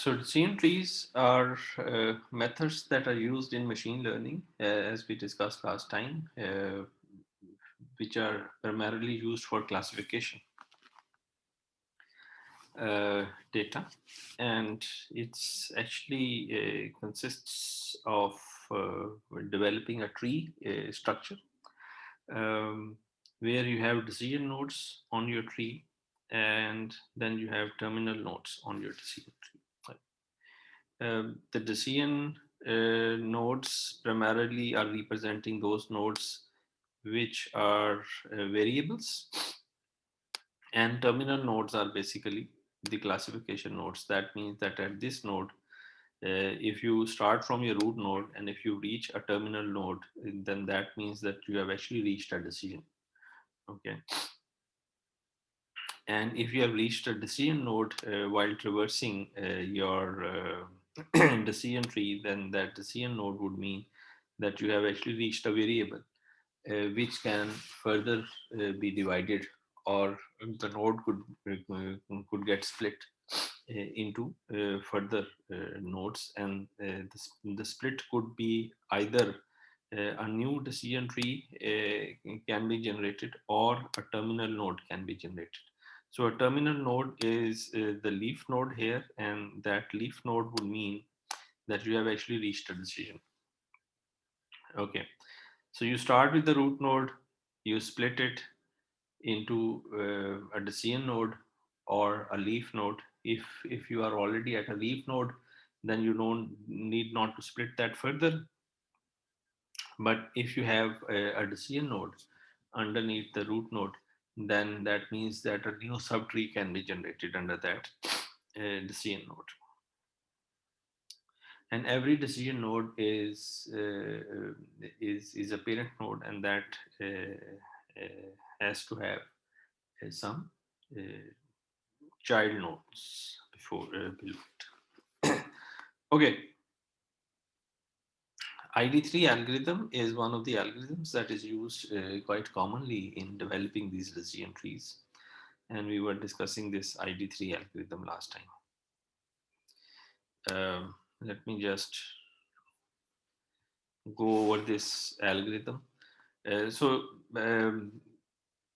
So decision trees are methods that are used in machine learning, as we discussed last time, which are primarily used for classification data, and it's actually consists of developing a tree structure, um, where you have decision nodes on your tree, and then you have terminal nodes on your decision tree. The decision nodes primarily are representing those nodes which are variables, and terminal nodes are basically the classification nodes. That means that at this node, if you start from your root node and if you reach a terminal node, then that means that you have actually reached a decision. Okay. And if you have reached a decision node while traversing your decision tree, then that decision node would mean that you have actually reached a variable which can further be divided, or the node could get split into further nodes, and the split could be either a new decision tree can be generated, or a terminal node can be generated. So a terminal node is the leaf node here, and that leaf node would mean that you have actually reached a decision. Okay, so you start with the root node, you split it into a decision node or a leaf node. If you are already at a leaf node, then you don't need not to split that further. But if you have a decision node underneath the root node, then that means that a new subtree can be generated under that decision node. And every decision node is a parent node, and that has to have some uh, child nodes before below it. Okay, ID3 algorithm is one of the algorithms that is used quite commonly in developing these decision trees, and we were discussing this ID3 algorithm last time. Let me just go over this algorithm. So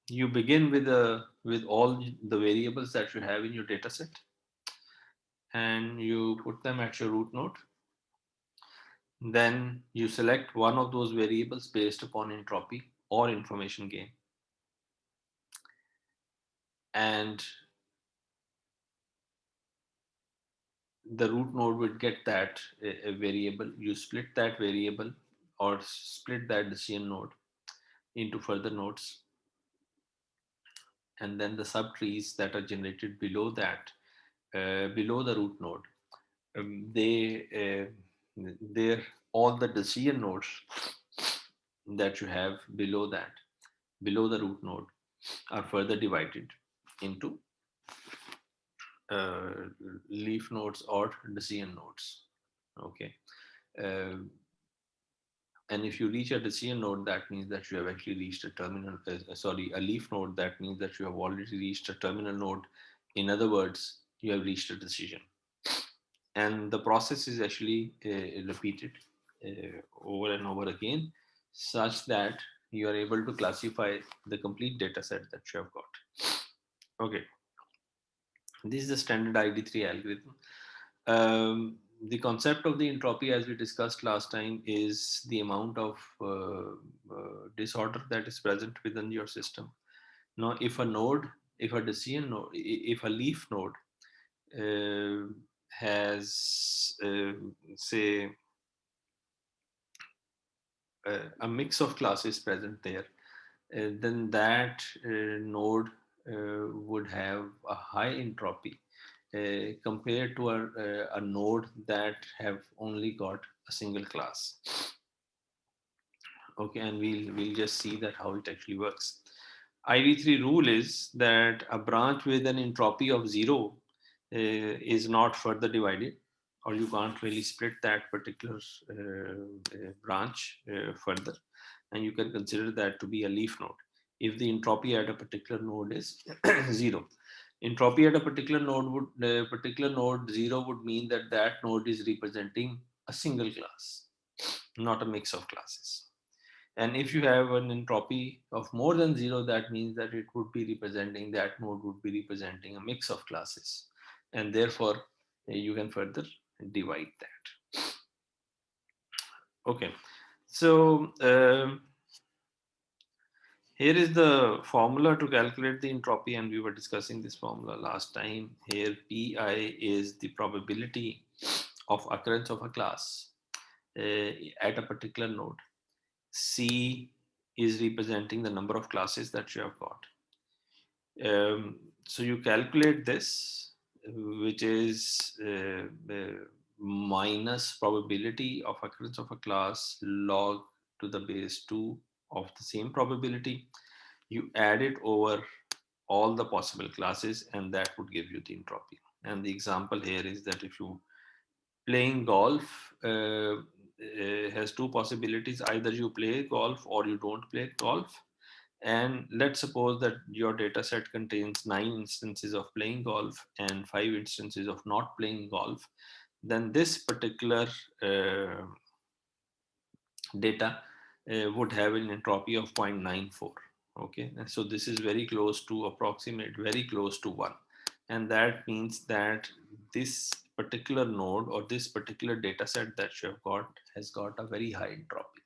you begin with all the variables that you have in your data set, and you put them at your root node. Then you select one of those variables based upon entropy or information gain, and the root node would get that a variable. You split that variable or split that decision node into further nodes, and then the subtrees that are generated below that, below the root node, they're all the decision nodes that you have below that, below the root node, are further divided into uh, leaf nodes or decision nodes. Okay. Uh, and if you reach a decision node, that means that you have actually reached a terminal, sorry, a leaf node, that means that you have already reached a terminal node. In other words, you have reached a decision. And the process is actually repeated over and over again, such that you are able to classify the complete data set that you have got. Okay, this is the standard ID3 algorithm. The concept of the entropy, as we discussed last time, is the amount of disorder that is present within your system. Now, if a node, if a decision node, if a leaf node uh, has, say, a mix of classes present there, then that node would have a high entropy compared to a node that have only got a single class. Okay, and we'll just see that how it actually works. ID3 rule is that a branch with an entropy of 0 is not further divided, or you can't really split that particular branch further, and you can consider that to be a leaf node if the entropy at a particular node is 0. Entropy at a particular node 0 would mean that that node is representing a single class, not a mix of classes. And if you have an entropy of more than 0, that means that it would be representing, that node would be representing a mix of classes. And therefore, you can further divide that. Okay. So here is the formula to calculate the entropy, and we were discussing this formula last time. Here, Pi is the probability of occurrence of a class at a particular node. C is representing the number of classes that you have got. So you calculate this, which is minus probability of occurrence of a class log to the base 2 of the same probability. You add it over all the possible classes, and that would give you the entropy. And the example here is that if you playing golf has two possibilities: either you play golf or you don't play golf. And let's suppose that your data set contains 9 instances of playing golf and 5 instances of not playing golf. Then this particular uh, data would have an entropy of 0.94. Okay, and so this is very close to, approximate very close to 1. And that means that this particular node or this particular data set that you have got has got a very high entropy.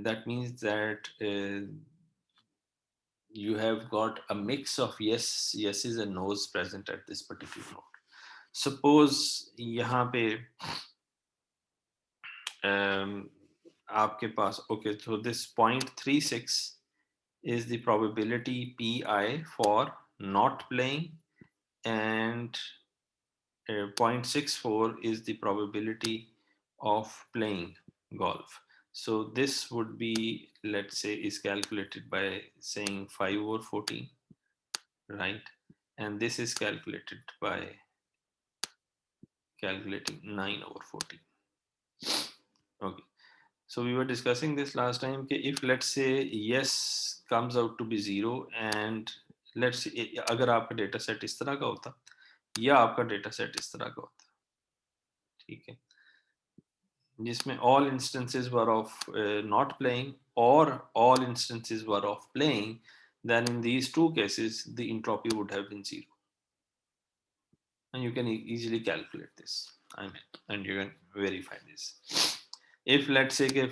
That means that you have got a mix of yeses and no's present at this particular node. Suppose यहाँ पे आपके पास, okay, so this 0.36 is the probability Pi for not playing, and 0.64 is the probability of playing golf. So this would be, let's say, is calculated by saying 5 over 14, right? And this is calculated by calculating 9 over 14. Okay. So we were discussing this last time. Okay, if let's say yes comes out to be 0, and let's say अगर आपका data set इस तरह का होता या आपका data set इस तरह का होता, ठीक है, जिसमें all instances were of not playing or all instances were of playing, then in these two cases the entropy would have been 0. And you can easily calculate this, I mean, and you can verify this. If let's say कि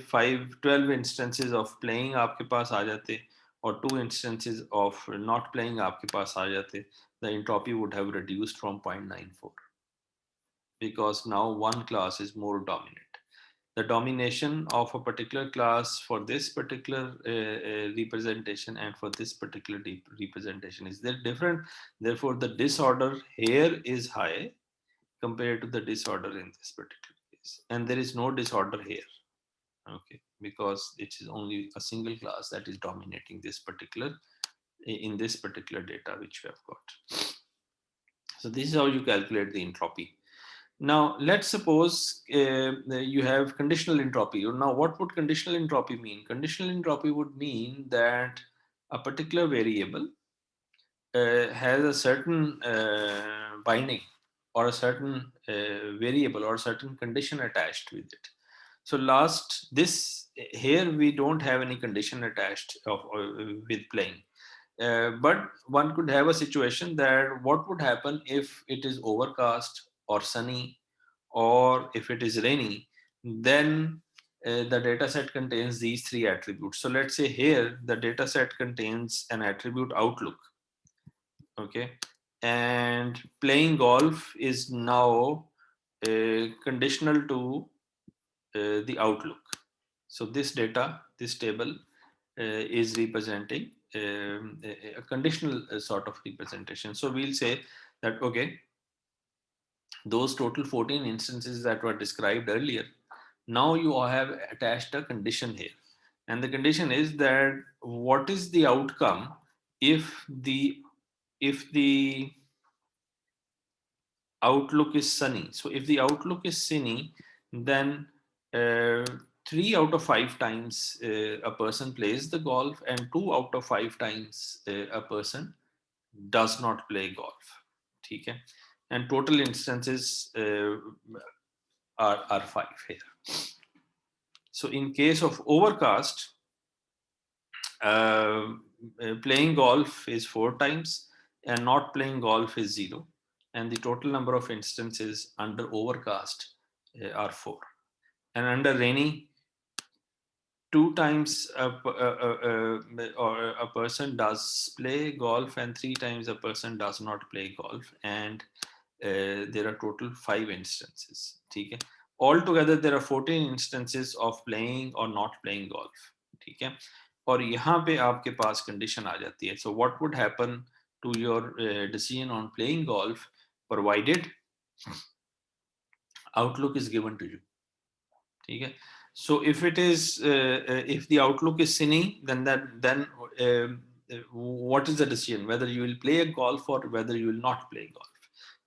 12 instances of playing आपके पास आ जाते और 2 instances of not playing आपके पास आ जाते, the entropy would have reduced from 0.94, because now one class is more dominant. The domination of a particular class for this particular representation and for this particular representation is different. Therefore, the disorder here is high compared to the disorder in this particular case. And there is no disorder here, okay, because it is only a single class that is dominating this particular, in this particular data which we have got. So this is how you calculate the entropy. Now, let's suppose you have conditional entropy. Now, what would conditional entropy mean? Conditional entropy would mean that a particular variable has a certain binding or a certain variable or a certain condition attached with it. So last this here we don't have any condition attached with playing. But one could have a situation that what would happen if it is overcast or sunny, or if it is rainy, then the data set contains these three attributes. So let's say here the data set contains an attribute outlook, okay, and playing golf is now conditional to the outlook. So this data, this table is representing a conditional sort of representation. So we'll say that, okay, those total 14 instances that were described earlier, now you have attached a condition here. And the condition is that what is the outcome if the outlook is sunny. So if the outlook is sunny, then uh, 3 out of 5 times a person plays the golf, and 2 out of 5 times a person does not play golf. ठीक है, and total instances are 5 here. So in case of overcast, uh, playing golf is 4 times and not playing golf is 0, and the total number of instances under overcast are 4, and under rainy 2 times or a person does play golf and 3 times a person does not play golf, and there are total 5 instances. ठीक है, altogether there are 14 instances of playing or not playing golf. ठीक है, और यहाँ पे आपके पास condition आ जाती है. So what would happen to your decision on playing golf provided outlook is given to you. ठीक है, so if the outlook is sunny, then what is the decision whether you will play a golf or whether you will not play golf?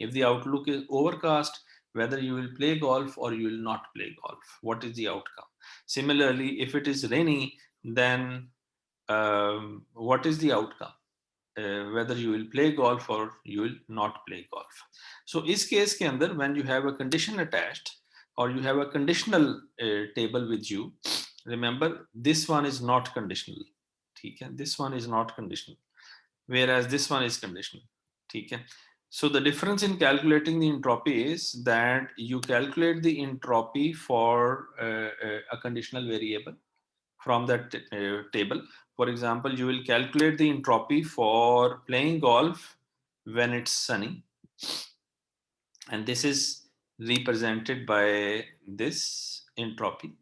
If the outlook is overcast, whether you will play golf or you will not play golf, what is the outcome? Similarly, if it is rainy, then what is the outcome? Whether you will play golf or you will not play golf. So इस case के अंदर when you have a condition attached or you have a conditional table with you, remember this one is not conditional. ठीक है, this one is not conditional, whereas this one is conditional. ठीक है, so the difference in calculating the entropy is that you calculate the entropy for a conditional variable from that table. For example, you will calculate the entropy for playing golf when it's sunny, and this is represented by this entropy,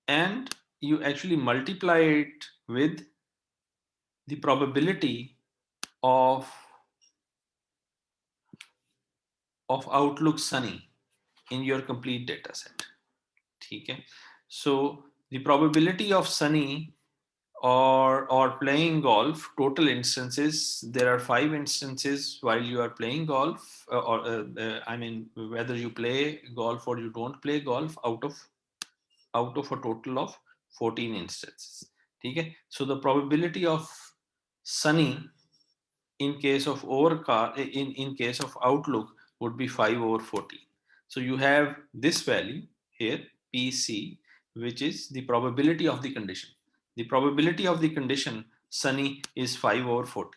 and you actually multiply it with the probability of outlook sunny in your complete data set. Okay, so the probability of sunny or playing golf, total instances, there are 5 instances while you are playing golf, I mean whether you play golf or you don't play golf, out of a total of 14 instances. Okay, so the probability of sunny in case of overcast, in case of outlook, would be 5 over 14. So you have this value here, PC, which is the probability of the condition. The probability of the condition sunny is 5 over 14.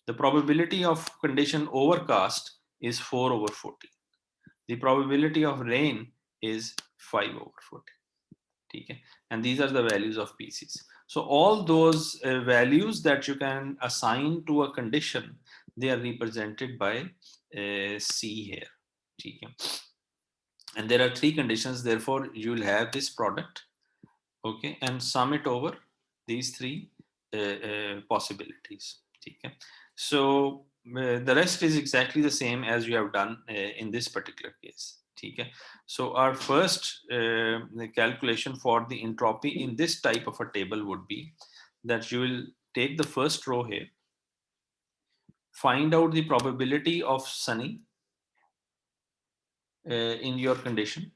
The probability of condition overcast is 4 over 14. The probability of rain is 5 over 14. Okay, and these are the values of PCs. So all those values that you can assign to a condition, they are represented by C here. Okay, and there are 3 conditions, therefore you will have this product. Okay, and sum it over these 3 possibilities. Okay, so the rest is exactly the same as you have done in this particular case. Okay, so our first calculation for the entropy in this type of a table would be that you will take the first row here, find out the probability of sunny in your condition,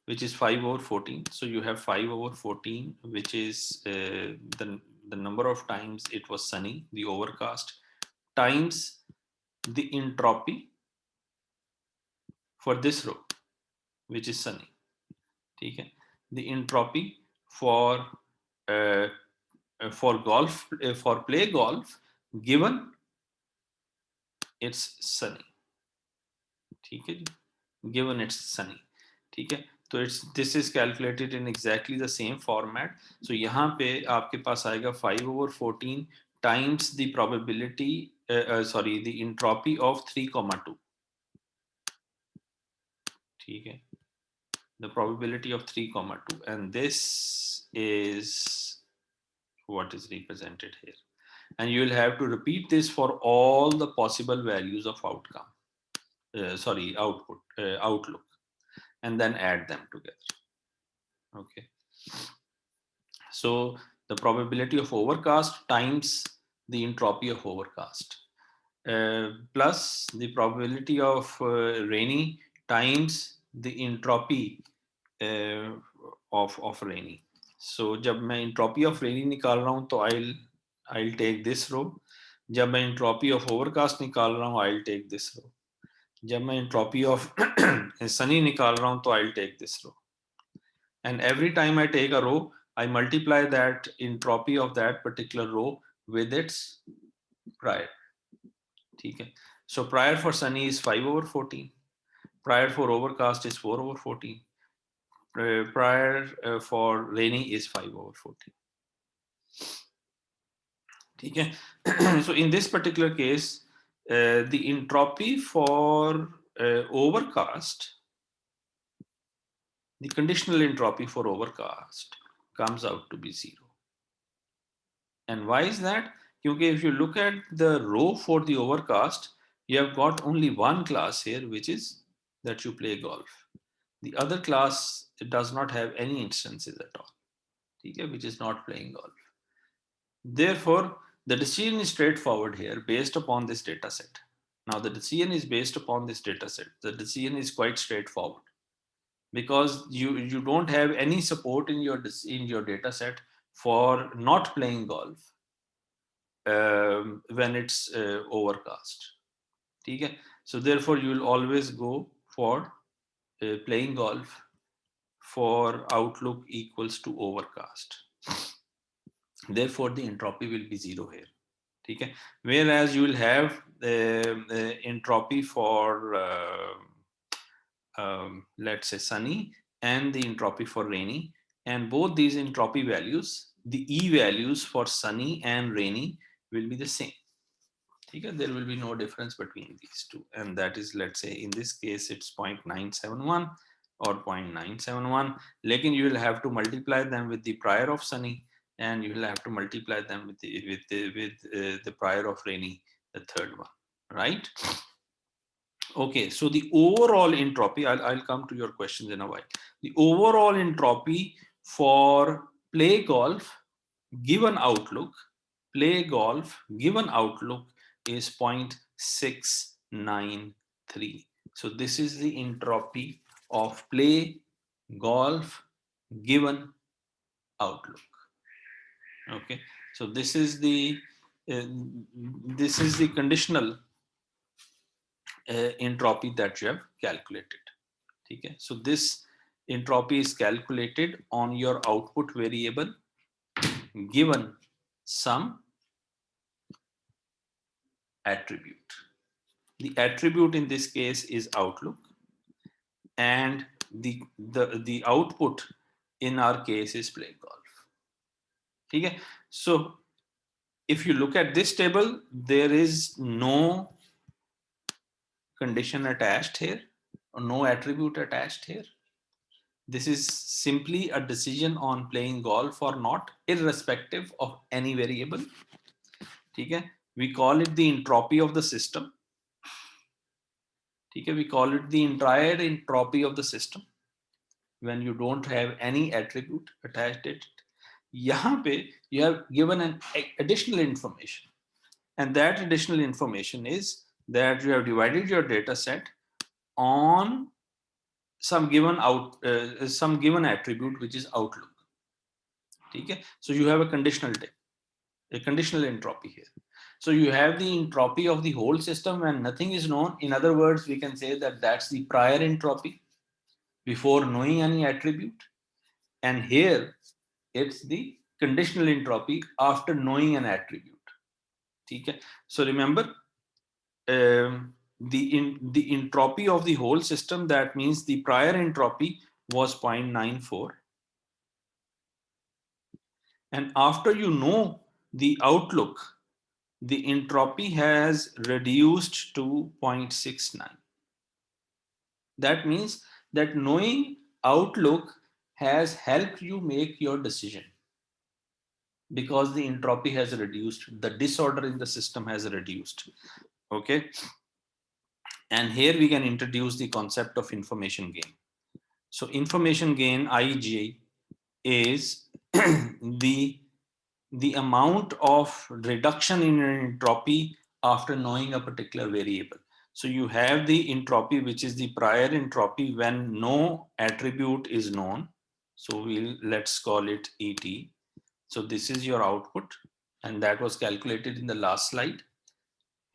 which is 5 over 14. So you have 5 over 14, which is the number of times it was sunny, the overcast, times the entropy for this row, which is sunny. Okay, the entropy for golf, for play golf, given it's sunny. ठीक है जी, given it's sunny. ठीक है, तो this is calculated in exactly the same format. So यहाँ पे आपके पास आएगा 5 over 14 times the probability, the entropy of 3,2. ठीक है, the probability of 3,2, and this is what is represented here, and you will have to repeat this for all the possible values of outcome, outlook, and then add them together. Okay, so the probability of overcast times the entropy of overcast, plus the probability of rainy times the entropy of rainy. So जब मैं entropy of rainy निकाल रहा हूँ तो I'll take this row, जब मैं entropy of overcast निकाल रहा हूँ, I'll take this row. जब मैं entropy of sunny निकाल रहा हूँ, तो I'll take this row. And every time I take a row, I multiply that entropy of that particular row with its prior. ठीक है. So prior for sunny is 5/14. Prior for overcast is 4/14. Prior for rainy is 5/14. ठीक है. So in this particular case, the entropy for overcast, the conditional entropy for overcast comes out to be 0. And why is that? Because if you look at the row for the overcast, you have got only one class here, which is that you play golf. The other class, it does not have any instances at all, okay, which is not playing golf. Therefore, the decision is straightforward here based upon this data set. Now, the decision is based upon this data set. The decision is quite straightforward because you don't have any support in your data set for not playing golf when it's overcast. Okay? So therefore, you will always go for playing golf for outlook equals to overcast. Therefore, the entropy will be 0 here. Okay? Whereas you will have entropy for let's say sunny and the entropy for rainy, and both these entropy values, the E values for sunny and rainy will be the same. Okay? There will be no difference between these two, and that is, let's say in this case it's 0.971 or 0.971. Lekin you will have to multiply them with the prior of sunny, and you will have to multiply them with the prior of rainy, the third one, right? Okay, so the overall entropy, I'll come to your questions in a while. The overall entropy for play golf given outlook, play golf given outlook is 0.693. So this is the entropy of play golf given outlook. Okay, so this is the conditional entropy that you have calculated. Okay, so this entropy is calculated on your output variable given some attribute. The attribute in this case is outlook, and the output in our case is play golf. Okay, so if you look at this table, there is no condition attached here, or no attribute attached here. This is simply a decision on playing golf or not, irrespective of any variable. Okay? We call it the entropy of the system. Okay? We call it the entire entropy of the system when you don't have any attribute attached to it. Yahan pe you have given an additional information, and that additional information is that you have divided your data set on some given attribute, which is outlook. Okay? So you have a conditional entropy here. So you have the entropy of the whole system when nothing is known. In other words, we can say that that's the prior entropy before knowing any attribute. And here it's the conditional entropy after knowing an attribute. Okay? So remember, the entropy of the whole system, that means the prior entropy was 0.94. And after you know the outlook, the entropy has reduced to 0.69. That means that knowing outlook has helped you make your decision because the entropy has reduced, the disorder in the system has reduced. Okay. And here we can introduce the concept of information gain. So information gain, IG, is the amount of reduction in entropy after knowing a particular variable. So you have the entropy, which is the prior entropy when no attribute is known. So let's call it ET. So this is your output, and that was calculated in the last slide.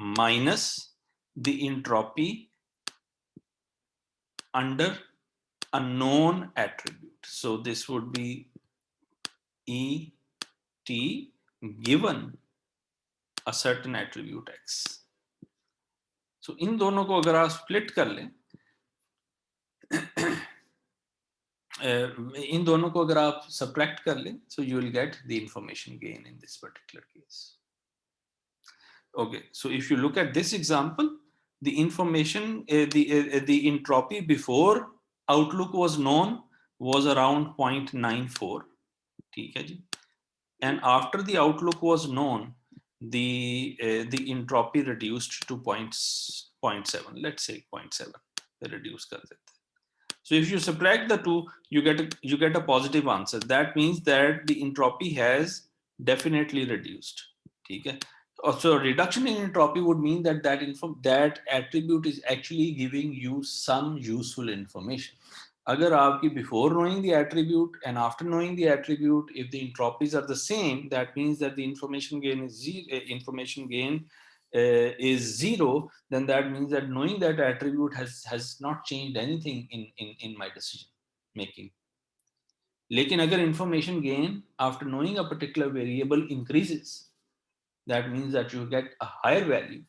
minus the entropy under a known attribute. So this would be E T given a certain attribute X. So इन दोनों को अगर आप split कर लें, इन दोनों को अगर आप सब्ट्रैक्ट कर लें, so you will get the information gain in this particular case. Okay, so if you look at this example, the information, the entropy before outlook was known was around 0.94. ठीक है जी. And after the outlook was known, the entropy reduced to 0.7. Let's say 0.7. Reduce कर देते. So if you subtract the two, you get a positive answer. That means that the entropy has definitely reduced. ठीक है. So reduction in entropy would mean that that attribute is actually giving you some useful information. अगर आपकी before knowing the attribute and after knowing the attribute, if the entropies are the same, that means that the information gain is zero. Then that means that knowing that attribute has not changed anything in my decision making. लेकिन अगर information gain after knowing a particular variable increases, that means that you get a higher value.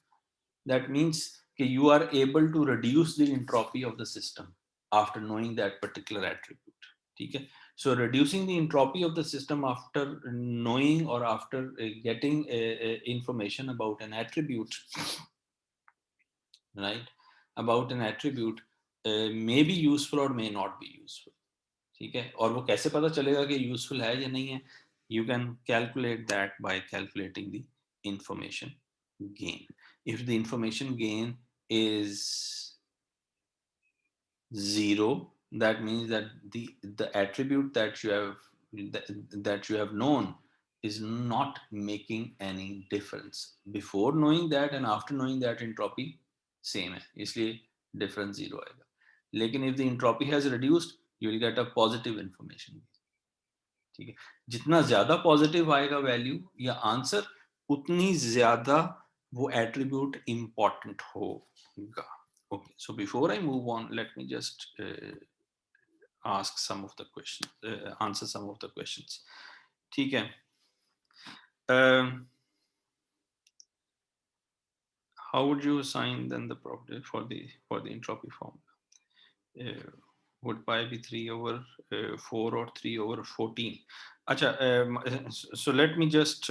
That means that you are able to reduce the entropy of the system after knowing that particular attribute. Okay? So reducing the entropy of the system after knowing or after getting information about an attribute, right? About an attribute may be useful or may not be useful. ठीक है. और वो कैसे पता चलेगा कि useful है या नहीं है? You can calculate that by calculating the information gain. If the information gain is zero, that means that the attribute that you have known is not making any difference. Before knowing that and after knowing that, entropy same है, इसलिए difference zero आएगा. लेकिन if the entropy has reduced, you will get a positive information. ठीक है. जितना ज्यादा positive आएगा value या आंसर, उतनी ज्यादा वो एट्रीब्यूट इंपॉर्टेंट होगा. Okay, so before I move on, let me just ask some of the questions, answer some of the questions. ठीक है. How would you assign then the property for the entropy formula? Would pi be 3 over 4 or 3 over 14? अच्छा, so let me just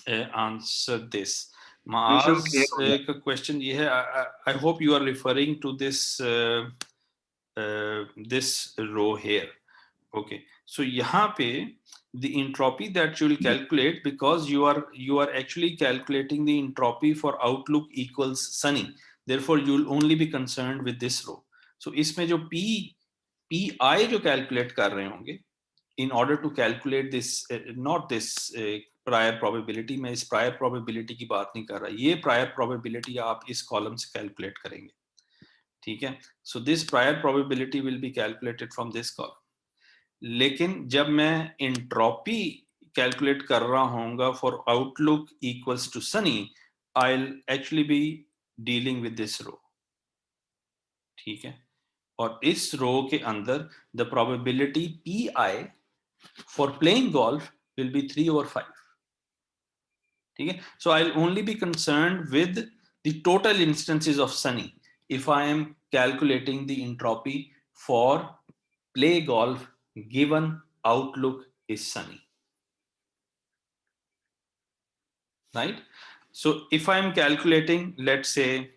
answer this. Maaz का question ये है. I hope you are referring to this this row here. Okay, so यहाँ पे the entropy that you will calculate, because you are actually calculating the entropy for outlook equals sunny. Therefore, you will only be concerned with this row. So इसमें जो pi जो calculate कर रहे होंगे, in order to calculate this, not this prior probability, मैं इस prior probability की बात नहीं कर रहा. ये prior probability आप इस column से calculate करेंगे. ठीक है. So this prior probability will be calculated from this column. लेकिन जब मैं entropy calculate कर रहा होऊंगा for outlook equals to sunny, I'll actually be dealing with this row. ठीक है. और इस रो के अंदर the probability pi for playing golf will be 3 over 5. ठीक है. So I'll only be concerned with the total instances of sunny if I am calculating the entropy for play golf given outlook is sunny. Right? So if I am calculating, let's say,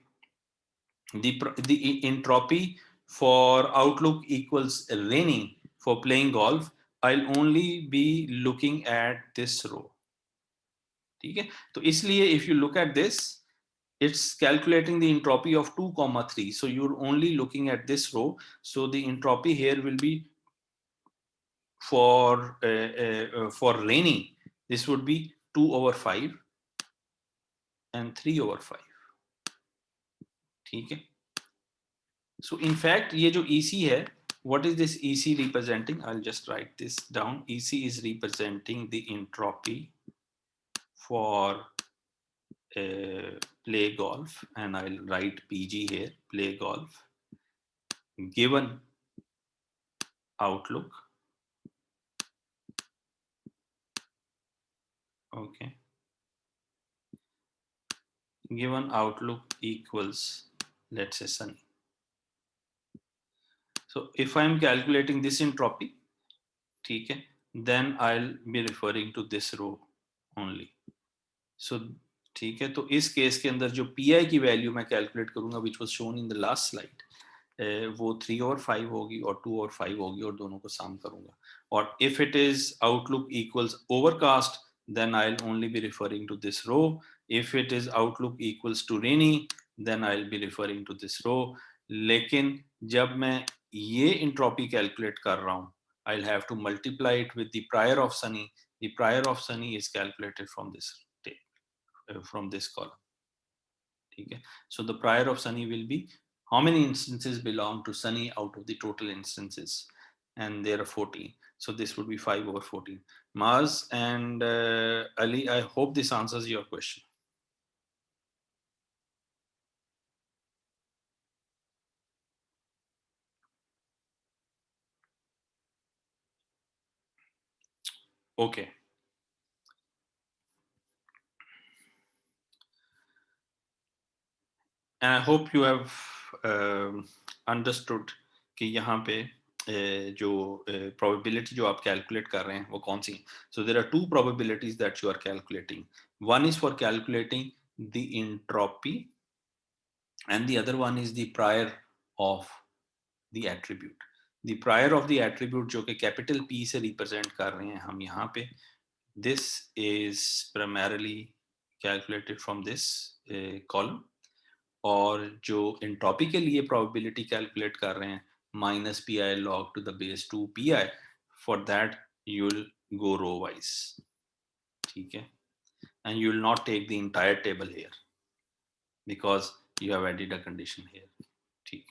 the entropy for outlook equals raining for playing golf, I'll only be looking at this row. ठीक है. तो इसलिए if you look at this, it's calculating the entropy of 2, 3. So you're only looking at this row. So the entropy here will be for raining. This would be 2 over 5 and 3 over 5. ठीक है. So in fact, ये जो EC है, what is this EC representing? I'll just write this down. EC is representing the entropy for play golf, and I'll write PG here, play golf, given outlook. Okay, given outlook equals, let's say, sunny. So if I'm calculating this entropy, ठीक है, then I'll be referring to this row only. So ठीक है, तो इस case के अंदर जो P I की वैल्यू मैं कैलकुलेट करूंगा which was shown in the last slide, वो 3 और 5 होगी और 2 और 5 होगी और दोनों को सम करूंगा. और if it is outlook equals overcast then I'll only be referring to this row. If it is outlook equals to rainy, then I'll be referring to this row. लेकिन जब मैं ये इंट्रोपी कैलकुलेट कर रहा हूँ, I'll have to multiply it with the prior of sunny. The prior of sunny is calculated from this from this column. ठीक है, so the prior of sunny will be how many instances belong to sunny out of the total instances, and there are 14. So this would be 5/14. Maz and Ali, I hope this answers your question. Okay. And I hope you have understood कि यहाँ पे जो probability जो आप calculate कर रहे हैं वो कौन सी. So there are two probabilities that you are calculating. One is for calculating the entropy, and the other one is the prior of the attribute. The prior of the attribute जो कि capital P से represent कर रहे हैं हम यहाँ पे, this is primarily calculated from this column. और जो entropy के लिए probability calculate कर रहे हैं minus pi log to the base 2 pi, for that you will go row wise. ठीक है, and you will not take the entire table here because you have added a condition here. ठीक.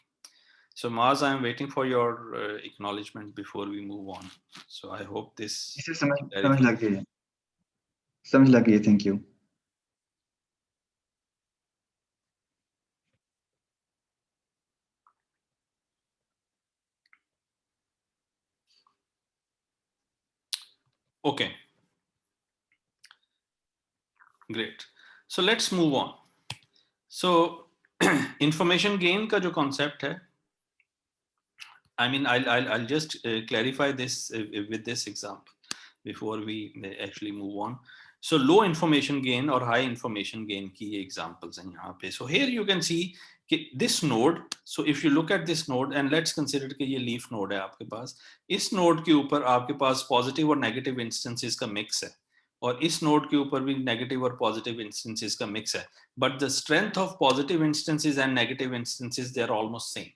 So Maz, I am waiting for your acknowledgement before we move on. So I hope this इसे समझ लग गई है, समझ लग गई है. Thank you. Okay, great. So let's move on. So information gain का जो concept है, I mean, I'll just clarify this with this example before we actually move on. So low information gain or high information gain की examples हैं यहाँ पे. So here you can see this node. So if you look at this node and let's consider कि ये leaf node है आपके पास. इस node के ऊपर आपके पास positive और negative instances का mix है. और इस node के ऊपर भी negative और positive instances का mix है. But the strength of positive instances and negative instances, they are almost same.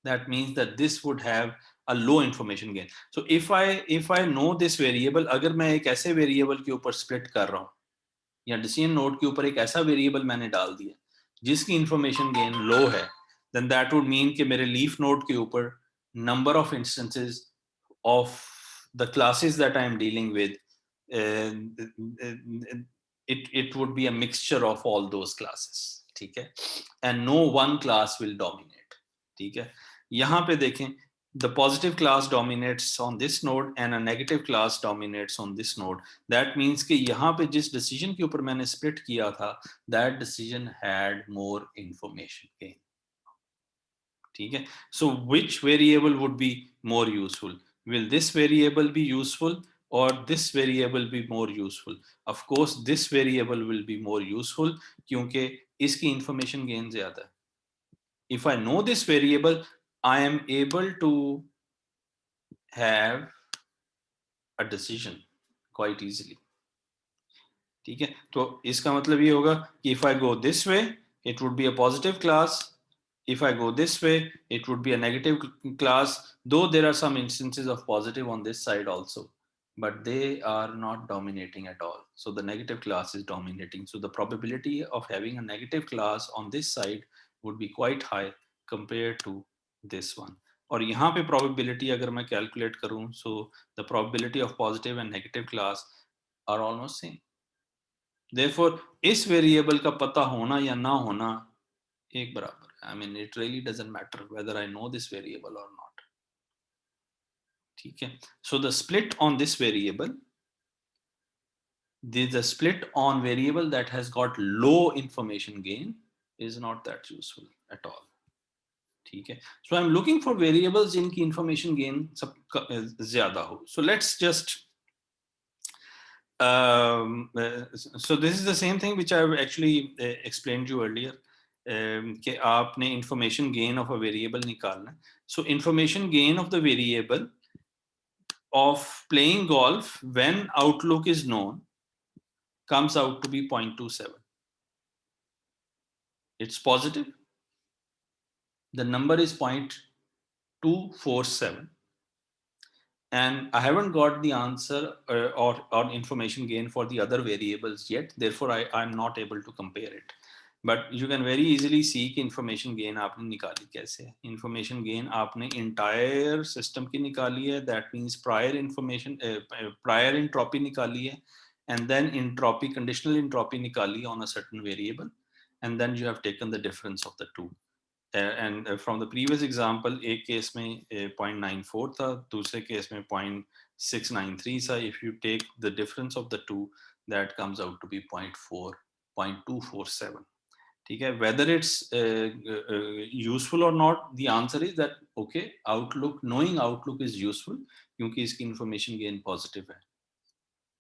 That means that this would have a low information gain. So if I know this variable, अगर मैं एक ऐसे variable के ऊपर split कर रहा हूँ या decision node के ऊपर एक ऐसा variable मैंने डाल दिया जिसकी information gain low है, then that would mean कि मेरे leaf node के ऊपर number of instances of the classes that I am dealing with, it would be a mixture of all those classes. ठीक है, and no one class will dominate. ठीक है, यहाँ पे देखें, the positive class dominates on this node and a negative class dominates on this node. That means कि यहाँ पे जिस decision के ऊपर मैंने split किया था, that decision had more information gain. ठीक है, so which variable would be more useful? Will this variable be useful or this variable be more useful? Of course this variable will be more useful क्योंकि इसकी information gain ज़्यादा है. If I know this variable, I am able to have a decision quite easily. ठीक है, तो इसका मतलब ये होगा कि if I go this way, it would be a positive class. If I go this way, it would be a negative class, though there are some instances of positive on this side also, but they are not dominating at all. So the negative class is dominating. So the probability of having a negative class on this side would be quite high compared to this one. और यहाँ पे probability अगर मैं calculate करूँ, so the probability of positive and negative class are almost same. Therefore इस variable का पता होना या ना होना एक बराबर है. I mean it really doesn't matter whether I know this variable or not. ठीक है. So the split on this variable, the split on variable that has got low information gain is not that useful at all. ठीक है. So I'm looking for variables जिनकी information gain सब ज्यादा हो. So let's just so this is the same thing which I've actually explained you earlier. कि आपने information gain of a variable निकालना है. So information gain of the variable of playing golf when outlook is known comes out to be 0.27. It's positive. The number is 0.247. And I haven't got the answer or information gain for the other variables yet. Therefore, I'm not able to compare it. But you can very easily see कि information gain आपने निकाली कैसे है. Information gain आपने entire system की निकाली है. That means prior information, prior entropy निकाली है, and then entropy, conditional entropy निकाली on a certain variable, and then you have taken the difference of the two. And from the previous example, एक case में 0.94 था, दूसरे case में 0.693 था. If you take the difference of the two, that comes out to be 0.247. ठीक है. Whether it's useful or not, the answer is that okay, outlook, knowing outlook is useful क्योंकि इसकी information gain positive है.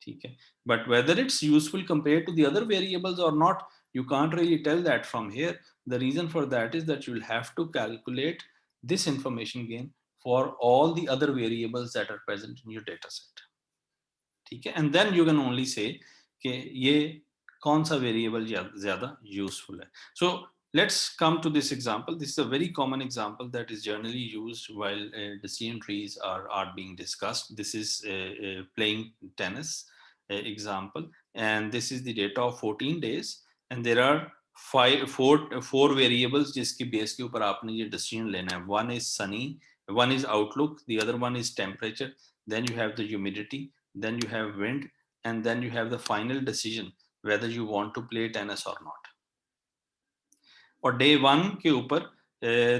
ठीक है. But whether it's useful compared to the other variables or not, you can't really tell that from here. The reason for that is that you'll have to calculate this information gain for all the other variables that are present in your data set. ठीक है. And then you can only say कि ये कौन सा variable ज़्यादा useful है. So let's come to this example. This is a very common example that is generally used while decision trees are being discussed. This is playing tennis example, and this is the data of 14 days, and there are four variables जिसकी base के ऊपर आपने ये decision लेना है. One is sunny, one is outlook, the other one is temperature, then you have the humidity, then you have wind, and then you have the final decision whether you want to play tennis or not. और day one के ऊपर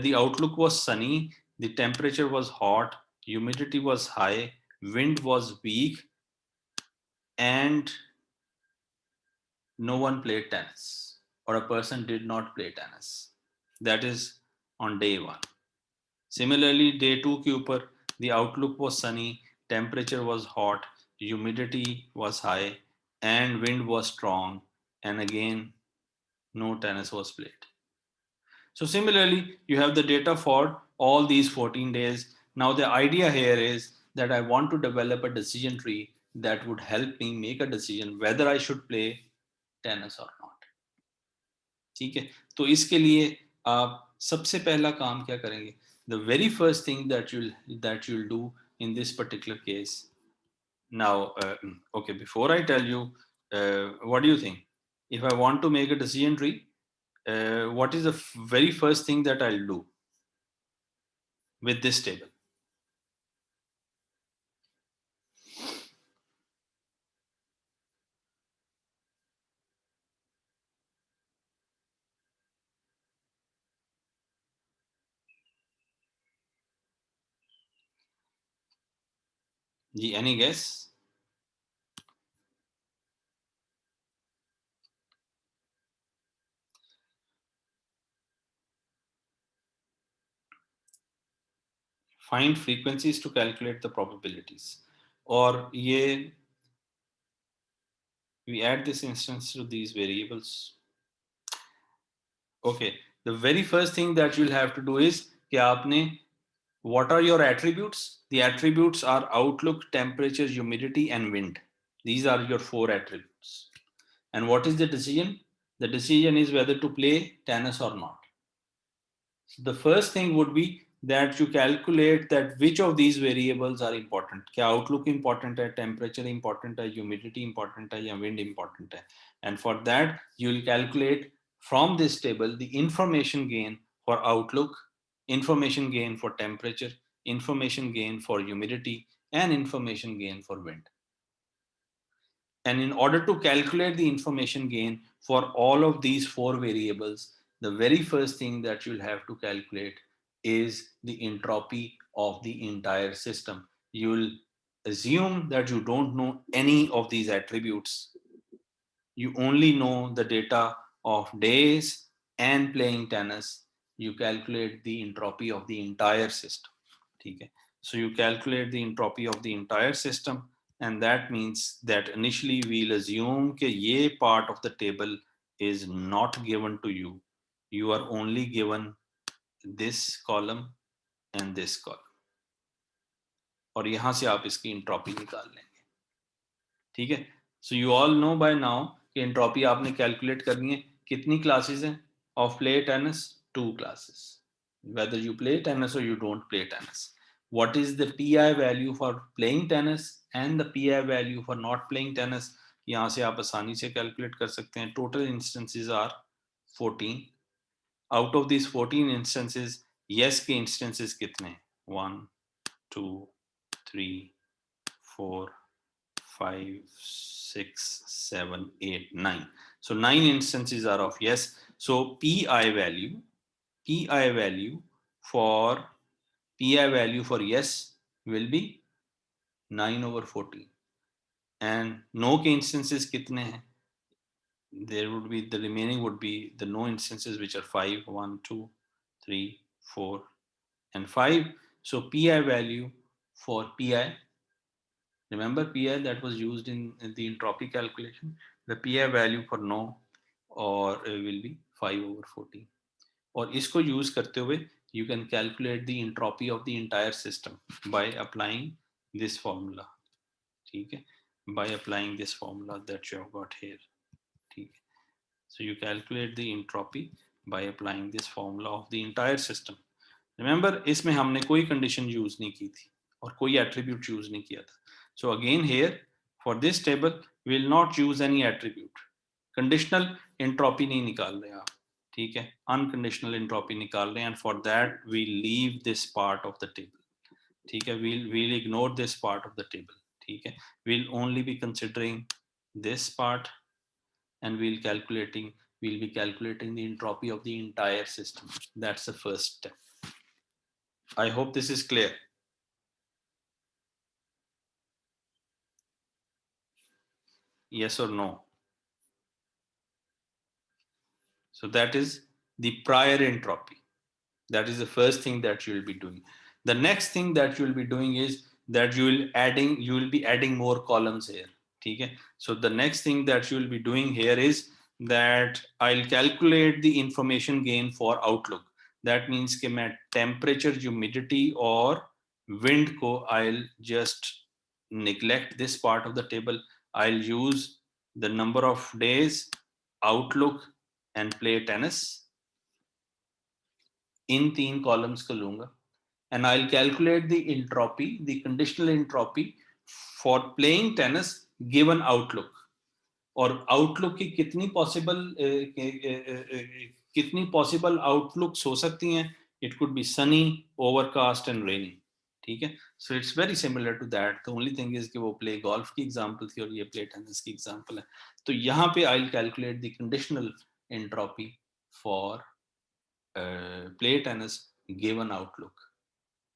the outlook was sunny, the temperature was hot, humidity was high, wind was weak, and no one played tennis, or a person did not play tennis. That is on day one. Similarly, day two के ऊपर the outlook was sunny, temperature was hot, humidity was high, and wind was strong, and again no tennis was played. So similarly, you have the data for all these 14 days. Now the idea here is that I want to develop a decision tree that would help me make a decision whether I should play tennis or not. ठीक है. तो इसके लिए आप सबसे पहला काम क्या करेंगे? The very first thing that you'll do in this particular case. Now, okay, before I tell you, what do you think? If I want to make a decision tree, what is the very first thing that I'll do with this table? Any guess? Find frequencies to calculate the probabilities. Or ये we add this instance to these variables. Okay, the very first thing that you'll have to do is कि आपने what are your attributes? The attributes are outlook, temperature, humidity, and wind. These are your four attributes. And what is the decision? The decision is whether to play tennis or not. So the first thing would be that you calculate that which of these variables are important. क्या outlook important है, temperature important है, humidity important है, या wind important है. And for that, you will calculate from this table the information gain for outlook, information gain for temperature, information gain for humidity, and information gain for wind. And in order to calculate the information gain for all of these four variables, the very first thing that you'll have to calculate is the entropy of the entire system. You'll assume that you don't know any of these attributes. You only know the data of days and playing tennis. You calculate the entropy of the entire system. Okay. So you calculate the entropy of the entire system, and that means that initially we'll assume that ye part of the table is not given to you. You are only given this column and this column. और यहां से आप इसकी entropy निकाल लेंगे. ठीक है. So you all know by now कि एंट्रोपी आपने कैलकुलेट करनी है. कितनी क्लासेस हैं of play tennis? Two classes. Whether you play tennis or you don't play tennis, what is the pi value for playing tennis and the pi value for not playing tennis? यहाँ से आप आसानी से calculate कर सकते हैं. Total instances are 14. Out of this 14 instances yes के instances कितने हैं? 1 2 3 4 5 6 7 8 9. So 9 instances are of yes. So for pi value for yes will be 9/14. And no के instances कितने हैं? There would be the remaining would be the no instances, which are 5 1 2 3 4 and 5. So pi value for pi, remember pi that was used in the entropy calculation, the pi value for no or will be 5/14. और इसको use करते हुए you can calculate the entropy of the entire system by applying this formula. ठीक है, by applying this formula that you have got here. ठीक है. So you calculate the entropy by applying this formula of the entire system. Remember, इसमें हमने कोई condition use नहीं की थी और कोई attribute use नहीं किया था. So again here for this table we will not use any attribute. Conditional entropy नहीं निकाल रहे आप. ठीक है, unconditional entropy निकाल रहे हैं, and for that we leave this part of the table. ठीक है, we'll ignore this part of the table. ठीक है, we'll only be considering this part, and we'll be calculating the entropy of the entire system. That's the first step. I hope this is clear. Yes or no? So that is the prior entropy. That is the first thing that you will be doing. The next thing that you will be doing is that you will be adding more columns here. Okay? So the next thing that you will be doing here is that I'll calculate the information gain for outlook. That means कि मैं temperature, humidity or wind को I'll just neglect this part of the table. I'll use the number of days, outlook and play tennis. इन तीन columns को लूंगा, and I'll calculate the entropy, the conditional entropy for playing tennis given outlook. और outlook की कितनी possible outlooks हो सकती हैं? It could be sunny, overcast and rainy. ठीक है, so it's very similar to that. The only thing is कि वो प्ले गोल्फ की एग्जांपल थी और ये प्ले टेनिस की एग्जांपल है. तो यहाँ पे I will calculate the conditional entropy for play tennis given outlook.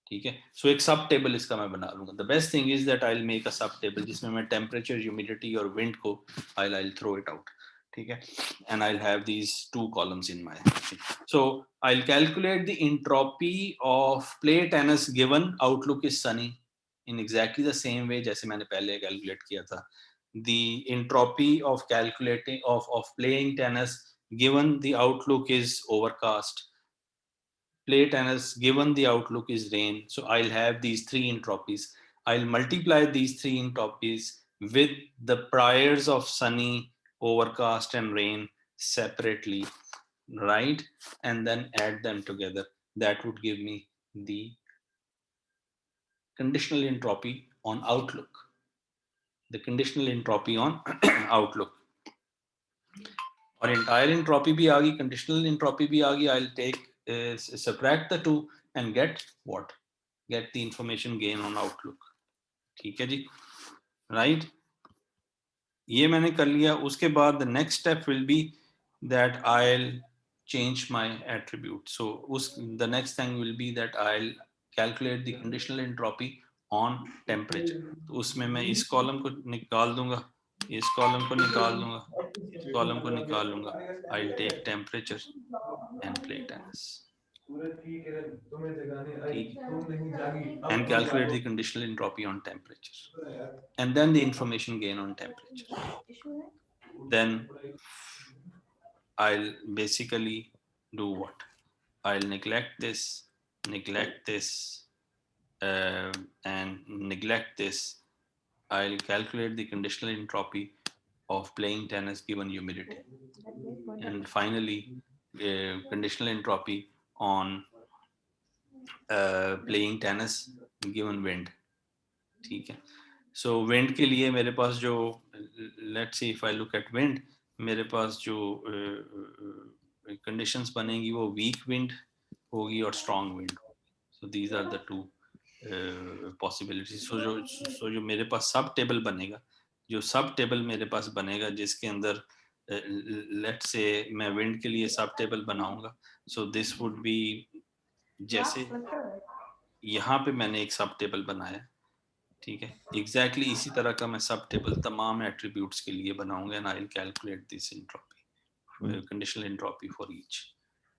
ठीक है, सो एक सब टेबल इसका मैं बना लूंगा. The best thing is that I will make a सब टेबल जिसमें मैं टेम्परेचर, ह्यूमिडिटी और विंड को आई थ्रो इट आउट. ठीक है, and I have these two columns in my. So I will calculate the entropy of play tennis given outlook is Sunny in exactly the same way जैसे मैंने पहले calculate किया था. The entropy of calculating of playing tennis given the outlook is overcast, play tennis given the outlook is rain. So I'll have these three entropies. I'll multiply these three entropies with the priors of sunny, overcast and rain separately, right? And then add them together. That would give me the conditional entropy on outlook. The conditional entropy on outlook. और entire entropy भी आ गई, conditional entropy भी आ गई. I'll take subtract the two and get what? Get the information gain on outlook. ठीक है जी, right? ये मैंने कर लिया. उसके बाद the next step will be that I'll change my attribute. So the next thing will be that I'll calculate the conditional entropy on temperature. तो उसमें मैं इस कॉलम को निकाल दूंगा, इस कॉलम को निकाल दूंगा, इस कॉलम को निकाल लूंगा. I'll take temperature and play tennis. ठीक है, and calculate the conditional entropy on temperature, and then the information gain on temperature. Then I'll basically do what? I'll neglect this, and neglect this. I'll calculate the conditional entropy of playing tennis given humidity. And finally, conditional entropy on playing tennis given wind. ठीक है. सो wind के लिए मेरे पास जो, let's see if I look at wind, मेरे पास जो conditions बनेंगी वो वीक विंड होगी और strong wind. So these are the two possibilities. So जो मेरे पास सब टेबल बनेगा, जो सब टेबल मेरे पास बनेगा जिसके अंदर लेट्स से मैं विंड के लिए सब टेबल बनाऊंगा. सो दिस वुड बी, जैसे यहाँ पे मैंने एक सब टेबल बनाया, ठीक है, एग्जैक्टली इसी तरह का मैं सब टेबल तमाम एट्रीब्यूट्स के लिए बनाऊंगा. And I will calculate this entropy, conditional entropy for each.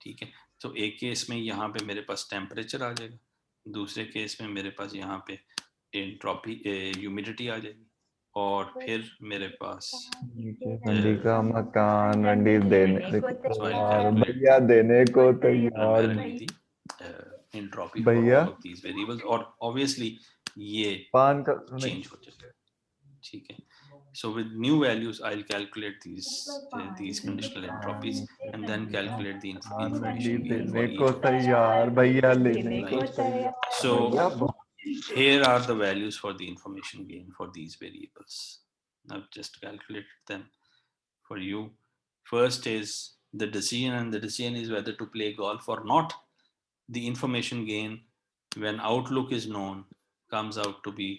ठीक है. तो एक केस में यहाँ पे मेरे पास टेम्परेचर आ जाएगा, दूसरे केस में मेरे पास यहाँ पे एंट्रोपी ह्यूमिडिटी आ जाएगी, और फिर मेरे पास ठंडी का मकान रंडी देने so को I'll यार, calculate भैया देने को तैयार. primarily the entropy for भैया all of these variables, और obviously ये पान का नहीं. change हो जाएगा. ठीक है. So with new values, I'll calculate these conditional entropies and then calculate the रंडी information gain देने for को each of these. तैयार, भैया लेने को Right. तैयार. So भैया here are the values for the information gain for these variables. I've just calculated them for you. First is the decision, and the decision is whether to play golf or not. The information gain when outlook is known comes out to be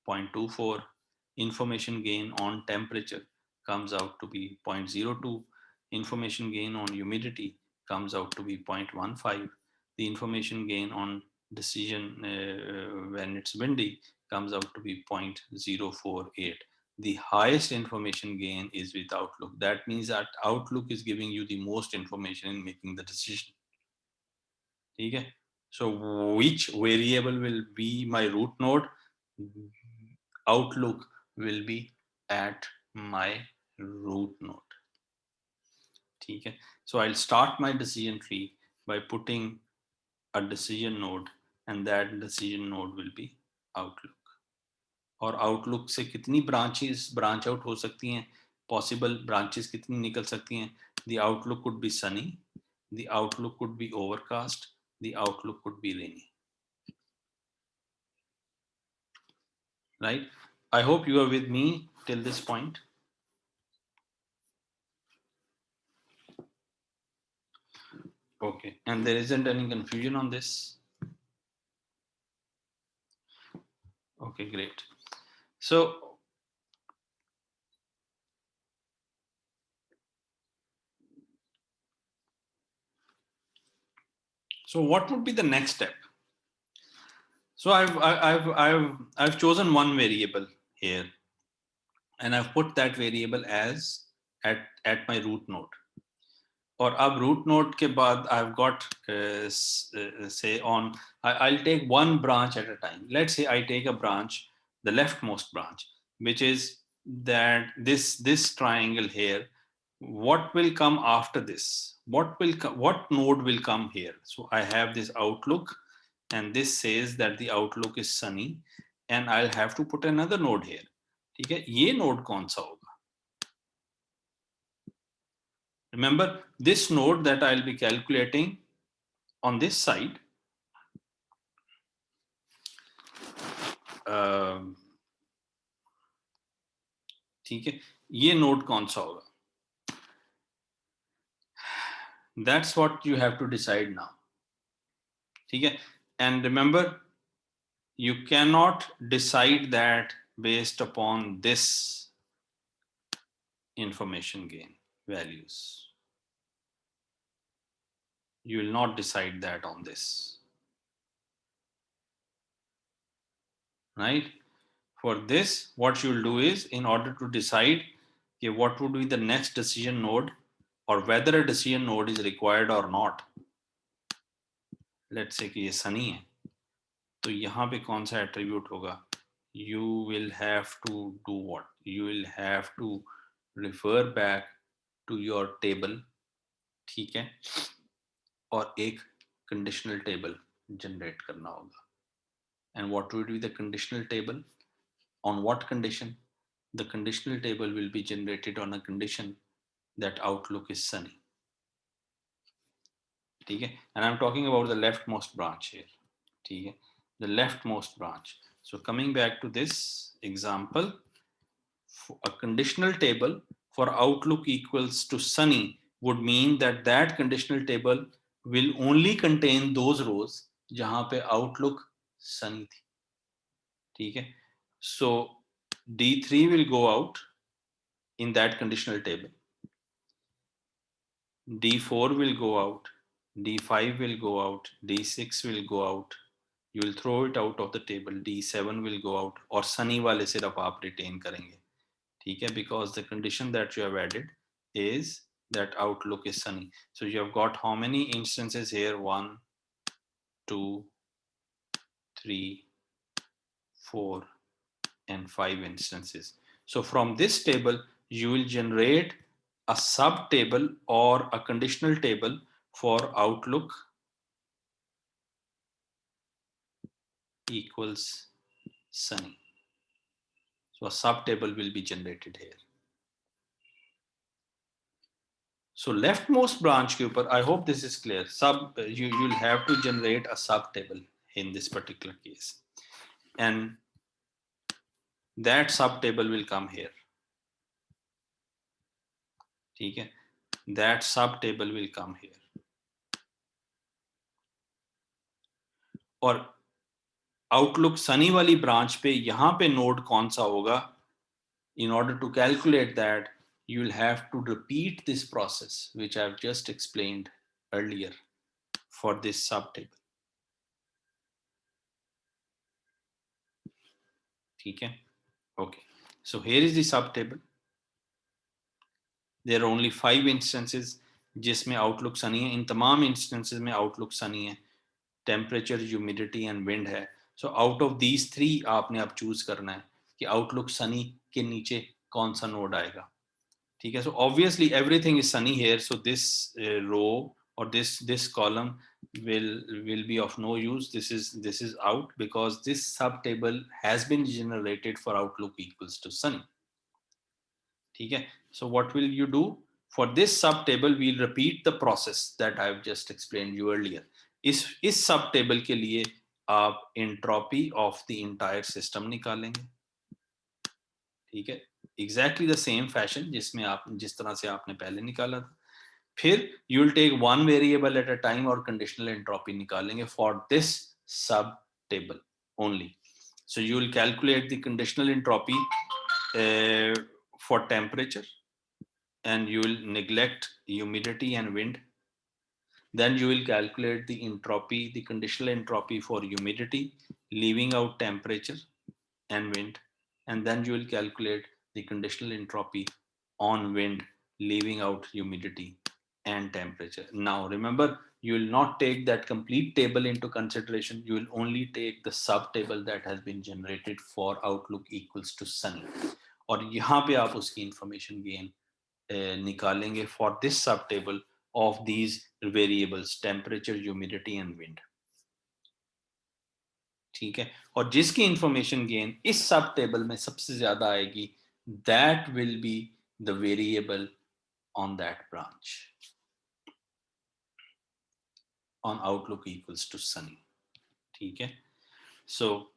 0.24. Information gain on temperature comes out to be 0.02. Information gain on humidity comes out to be 0.15. The information gain on decision when it's windy comes out to be 0.048. The highest information gain is with outlook. That means that outlook is giving you the most information in making the decision. ठीक है. So which variable will be my root node? Outlook will be at my root node. ठीक है. So I'll start my decision tree by putting a decision node, and that decision node will be outlook. और outlook से कितनी branch out हो सकती हैं, possible branches कितनी निकल सकती हैं? The outlook could be Sunny, the outlook could be overcast, the outlook could be rainy. Right? I hope you are with me till this point. Okay, and there isn't any confusion on this? Okay, great. So what would be the next step? So I've chosen one variable here, and I've put that variable as at my root node. और अब root node के बाद I've got say on I'll take one branch at a time. Let's say I take a branch, the leftmost branch, which is that this triangle here. What will come after this? What node will come here? So I have this outlook, and this says that the outlook is sunny, and I'll have to put another node here. ठीक है. ये node कौन सा होगा? Remember this node that I'll be calculating on this side, ठीक है, ये node कौन सा होगा? That's what you have to decide now. ठीक है. And remember, you cannot decide that based upon this information gain values. You will not decide that on this, right? For this, what you'll do is, in order to decide what would be the next decision node or whether a decision node is required or not, let's say कि ये सनी है, तो यहाँ पे कौन सा attribute होगा? You will have to do what? You will have to refer back to your table, ठीक है, और एक conditional table generate करना होगा. And what would be the conditional table? On what condition? The conditional table will be generated on a condition that outlook is sunny. ठीक है? And I'm talking about the leftmost branch here. ठीक है? The leftmost branch. So coming back to this example, a conditional table for outlook equals to sunny would mean that that conditional table will only contain those rows जहां पे outlook sunny थी. ठीक है? So D3 will go out in that conditional table. D4 will go out, D5 will go out, D6 will go out. You will throw it out of the table. D7 will go out, और sunny वाले सिर्फ आप retain करेंगे. ठीक है? Because the condition that you have added is that outlook is sunny. So you have got how many instances here? 1, 2, 3, 4, and 5 instances. So from this table, you will generate a sub table or a conditional table for outlook equals sunny. So a sub table will be generated here. So leftmost branch के ऊपर, I hope this is clear. You'll have to generate a sub table in this particular case, and that sub table will come here. ठीक है? That sub table will come here. और outlook Sunny वाली branch पे यहाँ पे node कौन सा होगा? In order to calculate that, you will have to repeat this process which I've just explained earlier for this subtable. ठीक है? Okay. So here is the subtable. There are only 5 instances जिसमें outlook Sunny है. इन तमाम instances में outlook Sunny है. Temperature, humidity and wind है. So out of these 3 आपने अब चूज करना है कि आउटलुक सनी के नीचे कौन सा नोड आएगा. ठीक है? So obviously everything is sunny here, so this row or this column will be of no use. This is out because this sub table has been generated for outlook equals to sunny. ठीक है? So what will you do? For this sub table, we'll repeat the process that I've just explained you earlier. इस sub table के लिए आप entropy of the entire system निकालेंगे. ठीक है? Exactly the same fashion जिस तरह से आपने पहले निकाला था. फिर you will take one variable at a time और conditional entropy निकालेंगे for this sub table only. So you will calculate the conditional entropy for temperature, and you will neglect humidity and wind. Then you will calculate the entropy, the conditional entropy for humidity, leaving out temperature and wind. And then you will calculate the conditional entropy on wind, leaving out humidity and temperature. Now remember, you will not take that complete table into consideration. You will only take the sub table that has been generated for outlook equals to sunny. और यहाँ पे आप उसकी information gain निकालेंगे for this sub table of these variables, temperature, humidity and wind. ठीक है? और जिसकी इंफॉर्मेशन गेन इस सब टेबल में सबसे ज्यादा आएगी, that will be the variable on that branch on outlook equals to sunny. ठीक है? So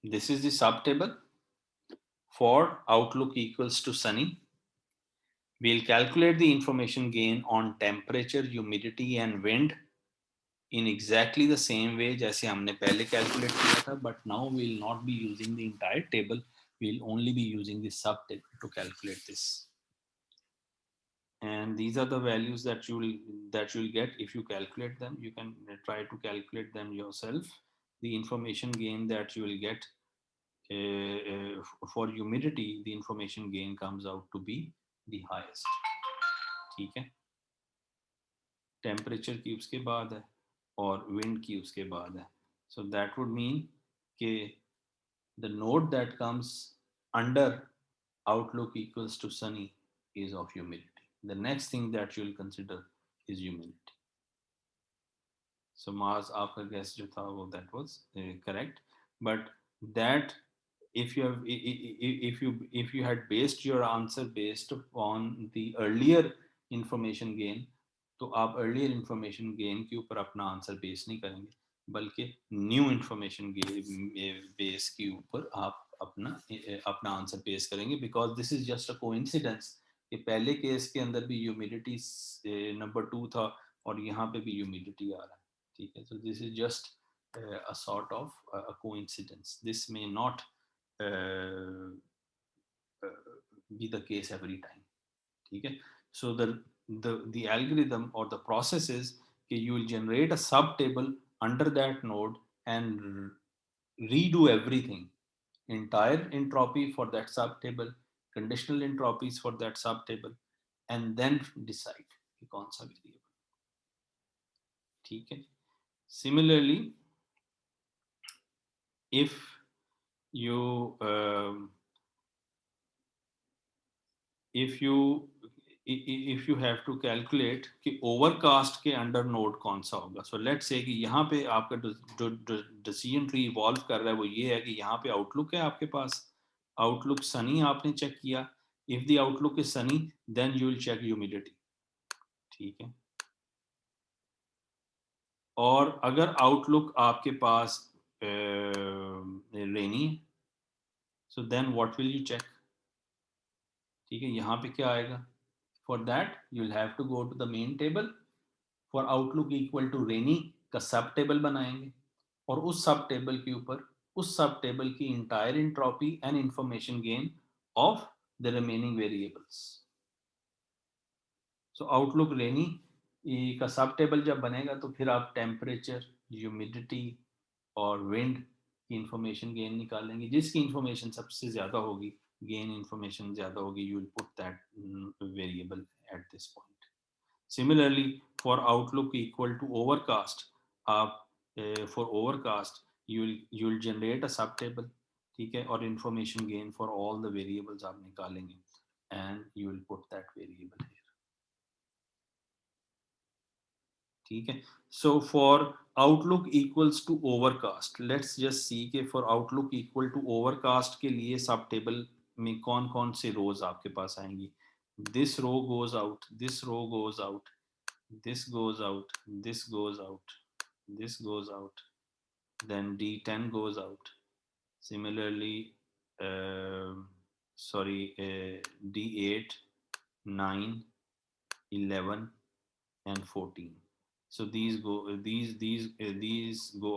this is the sub table for outlook equals to sunny. We'll calculate the information gain on temperature, humidity and wind in exactly the same way जैसे हमने पहले calculate किया था, but now we will not be using the entire table. we'll only be using this subtable to calculate this. And these are the values that you'll get if you calculate them. You can try to calculate them yourself. The information gain that you will get for humidity, the information gain comes out to be the highest. ठीक है, temperature की उसके बाद है और wind की उसके बाद है. So that would mean कि the node that comes under outlook equals to sunny is of humidity. The next thing that you will consider is humidity. So Mars, आपका guess जो था वो that was correct, but that if you have if you had based your answer based upon the earlier information gain, तो आप earlier information gain के ऊपर अपना answer base नहीं करेंगे, बल्कि न्यू इंफॉर्मेशन बेस के ऊपर आप अपना अपना आंसर बेस करेंगे, because this is just a coincidence कि पहले केस के अंदर भी ह्यूमिडिटी नंबर 2 था और यहाँ पे भी ह्यूमिडिटी आ रहा है. ठीक है, so this is just a sort of a coincidence. This may not uh, be the case every time. ठीक है, so the algorithm or the process is कि you will generate a sub table under that node and redo everything, entire entropy for that sub table, conditional entropies for that sub table, and then decide कि कौन सा variable. ठीक है, similarly if you if you if you have to calculate कि overcast के under node कौन सा होगा. सो लेट्स से कि यहाँ पे आपका जो डिसीजन ट्री इवॉल्व कर रहा है वो ये है कि यहाँ पे आउटलुक है आपके पास, आउटलुक सनी आपने चेक किया. If the outlook is sunny then you will check humidity. ठीक है, और अगर आउटलुक आपके पास रेनी है, so then what will you check. ठीक है, यहाँ पे क्या आएगा. For that you will have to go to the main table. For outlook equal to rainy का सब टेबल बनाएंगे और उस सब टेबल के ऊपर उस सब टेबल की entire entropy and information gain of the remaining variables. So outlook rainy का sub table जब बनेगा तो फिर आप टेम्परेचर, ह्यूमिडिटी और विंड की इंफॉर्मेशन गेन निकालेंगे. जिसकी इंफॉर्मेशन सबसे ज़्यादा होगी, गेन इंफॉर्मेशन ज़्यादा होगी, you will put that variable at this point. Similarly, for outlook equal to overcast, for overcast you'll generate a subtable. ठीक है, और information gain for all the variables आप निकालेंगे and you will put that variable here. ठीक है, so for outlook equals to overcast, let's just see कि for outlook equal to overcast के लिए subtable में कौन कौन से rows आपके पास आएंगी. This row goes out, this row goes out, this goes out, this goes out, this goes out, then D10 goes out. Similarly, D8, 9, 11, and 14. So these go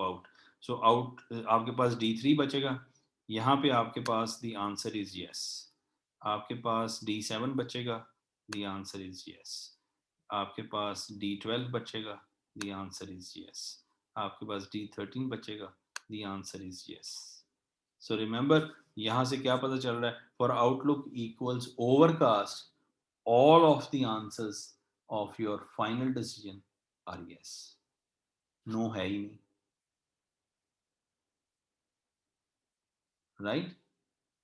out. So out आपके पास D3 बचेगा. यहाँ पे आपके पास the answer is yes. आपके पास D7 बचेगा, the answer is yes. आपके पास D12 बचेगा, the answer is yes. आपके पास D13 बचेगा, the answer is yes. So remember, यहाँ से क्या पता चल रहा है. For outlook equals overcast, all of the answers of your final decision are yes. No है ही नहीं. Right?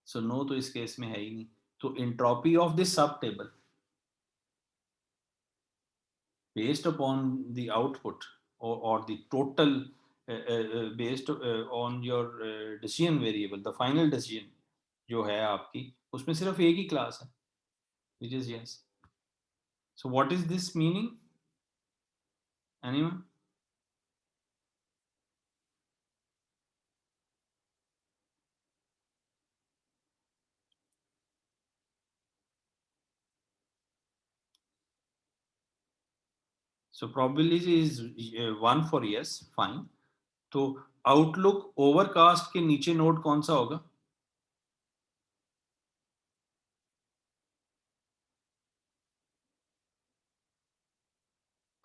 So no तो इस केस में है ही नहीं. तो entropy of this subtable based upon the output or the total based on your decision variable, the final decision जो है आपकी, उसमें सिर्फ एक ही क्लास है, which is yes. So what is this meaning? Anyone? So probability is 1 for yes, fine. तो outlook overcast के नीचे नोड कौन सा होगा.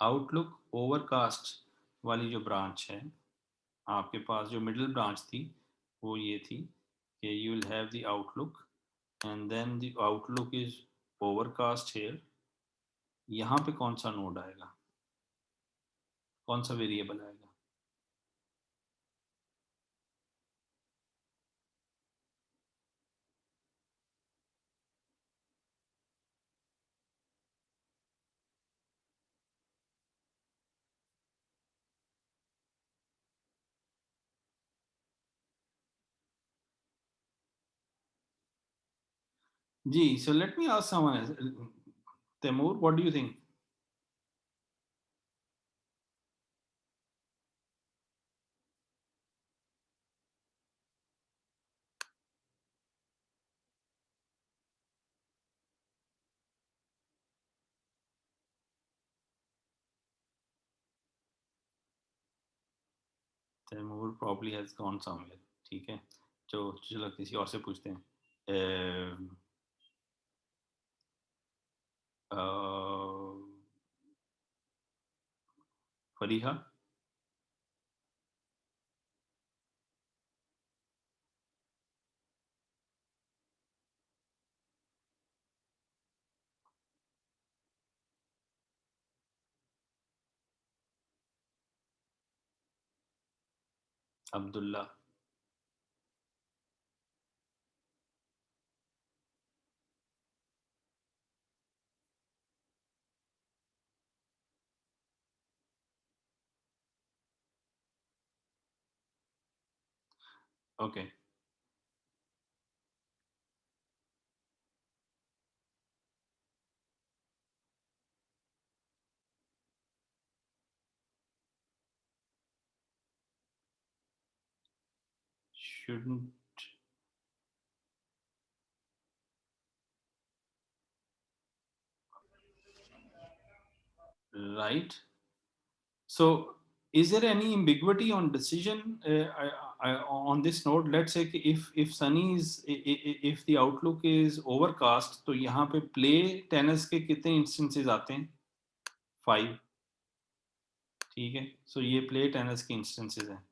आउटलुक ओवरकास्ट वाली जो ब्रांच है, आपके पास जो मिडिल ब्रांच थी वो ये थी कि you will have the outlook and then the outlook is overcast here. यहाँ पे कौन सा नोड आएगा, कौन सा वेरिएबल आएगा? जी, so let me ask someone else. Temur, what do you think? Temur probably has gone somewhere. ठीक है, जो चलो किसी और से पूछते हैं। Fariha. Abdullah. Okay, shouldn't, right? So is there any ambiguity on decision on this node? Let's say कि if Sunny is if the outlook is overcast, तो यहाँ पे play tennis के कितने instances आते हैं? 5। ठीक है, so ये play tennis के instances हैं,